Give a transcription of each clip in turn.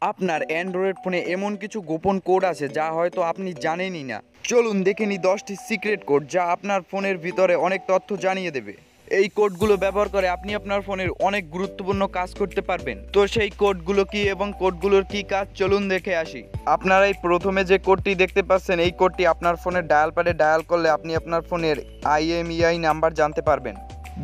আপনার অ্যান্ড্রয়েড ফোনে এমন কিছু গোপন কোড আছে যা হয়তো আপনি জানেনই না। চলুন দেখে নিই 10টি সিক্রেট কোড যা আপনার ফোনের ভিতরে অনেক তথ্য জানিয়ে দেবে। এই কোডগুলো ব্যবহার করে আপনি আপনার ফোনের অনেক গুরুত্বপূর্ণ কাজ করতে পারবেন। তো সেই কোডগুলো কি এবং কোডগুলোর কি কাজ, চলুন দেখে আসি। আপনারা এই প্রথমে যে কোডটি দেখতে পাচ্ছেন, এই কোডটি আপনার ফোনের ডায়াল প্যাডে ডায়াল করলে আপনি আপনার ফোনের IMEI নাম্বার জানতে পারবেন।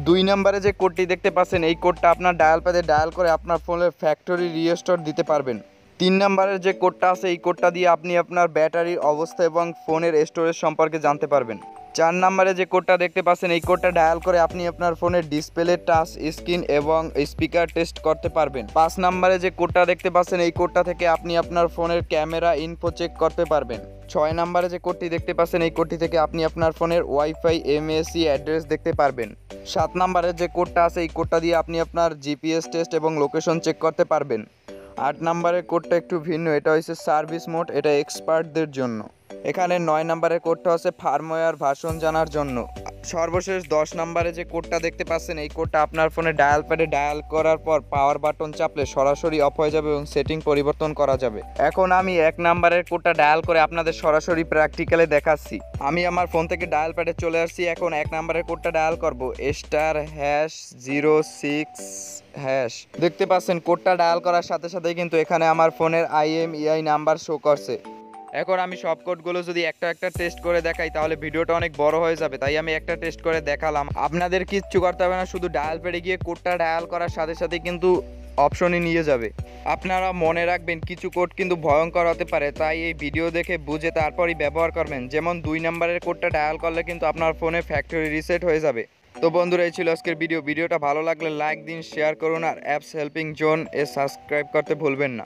2 নম্বরে যে কোডটি দেখতে পাচ্ছেন, এই কোডটা আপনার ডায়াল প্যাডে ডায়াল করে আপনার ফোনের ফ্যাক্টরি রিস্টোর দিতে পারবেন। 3 নম্বরের যে কোডটা আছে, এই কোডটা দিয়ে আপনি আপনার ব্যাটারির অবস্থা এবং ফোনের স্টোরেজ সম্পর্কে জানতে পারবেন। 4 নম্বরে যে কোডটা দেখতে পাচ্ছেন, এই কোডটা ডায়াল করে আপনি আপনার ফোনের ডিসপ্লে, টাচ স্ক্রিন এবং স্পিকার টেস্ট করতে পারবেন। 5 নম্বরে যে কোডটা দেখতে পাচ্ছেন, এই কোডটা থেকে আপনি আপনার ফোনের ক্যামেরা ইনফো চেক করতে পারবেন। 6 নম্বরে যে কোডটি দেখতে পাচ্ছেন, এই কোডটি থেকে আপনি আপনার ফোনের ওয়াইফাই MAC অ্যাড্রেস দেখতে পারবেন। 7 নম্বরের যে কোডটা আছে, এই কোডটা দিয়ে আপনি আপনার GPS টেস্ট এবং লোকেশন চেক করতে পারবেন। 8 নম্বরের কোডটা একটু ভিন্ন, এটা হচ্ছে সার্ভিস মোড, এটা এক্সপার্টদের জন্য। এখানে 9 নম্বরের কোডটা হচ্ছে ফার্মওয়্যার ভার্সন জানার জন্য। সর্বশেষ 10 নম্বরে যে কোডটা দেখতে পাচ্ছেন, এই কোডটা আপনার ফোনে ডায়াল প্যাডে ডায়াল করার পর পাওয়ার বাটন চাপলে সরাসরি অফ হয়ে যাবে এবং সেটিং পরিবর্তন করা যাবে। এখন আমি 1 নম্বরের কোডটা ডায়াল করে আপনাদের সরাসরি প্র্যাকটিক্যালে দেখাচ্ছি। আমি আমার ফোন থেকে ডায়াল প্যাডে চলে আসছি। এখন 1 নম্বরের কোডটা ডায়াল করব, *#06#। দেখতে পাচ্ছেন কোডটা ডায়াল করার সাথে সাথে কিন্তু এখানে আমার ফোনের IMEI নাম্বার শো করছে। এখন আমি সব কোডগুলো যদি একটা একটা টেস্ট করে দেখাই তাহলে ভিডিওটা অনেক বড় হয়ে যাবে, তাই আমি একটা টেস্ট করে দেখালাম। আপনাদের কিচ্ছু করতে হবে না, শুধু ডায়াল প্যাডে গিয়ে কোডটা ডায়াল করার সাথে সাথে কিন্তু অপশনই নিয়ে যাবে। আপনারা মনে রাখবেন কিছু কোড কিন্তু ভয়ঙ্কর হতে পারে, তাই এই ভিডিও দেখে বুঝে তারপরই ব্যবহার করবেন। যেমন 2 নম্বরের কোডটা ডায়াল করলে কিন্তু আপনার ফোনে ফ্যাক্টরি রিসেট হয়ে যাবে। তো বন্ধুরা, এই ছিল আজকের ভিডিওটা ভালো লাগলে লাইক দিন, শেয়ার করুন আর অ্যাপস হেল্পিং জোন সাবস্ক্রাইব করতে ভুলবেন না।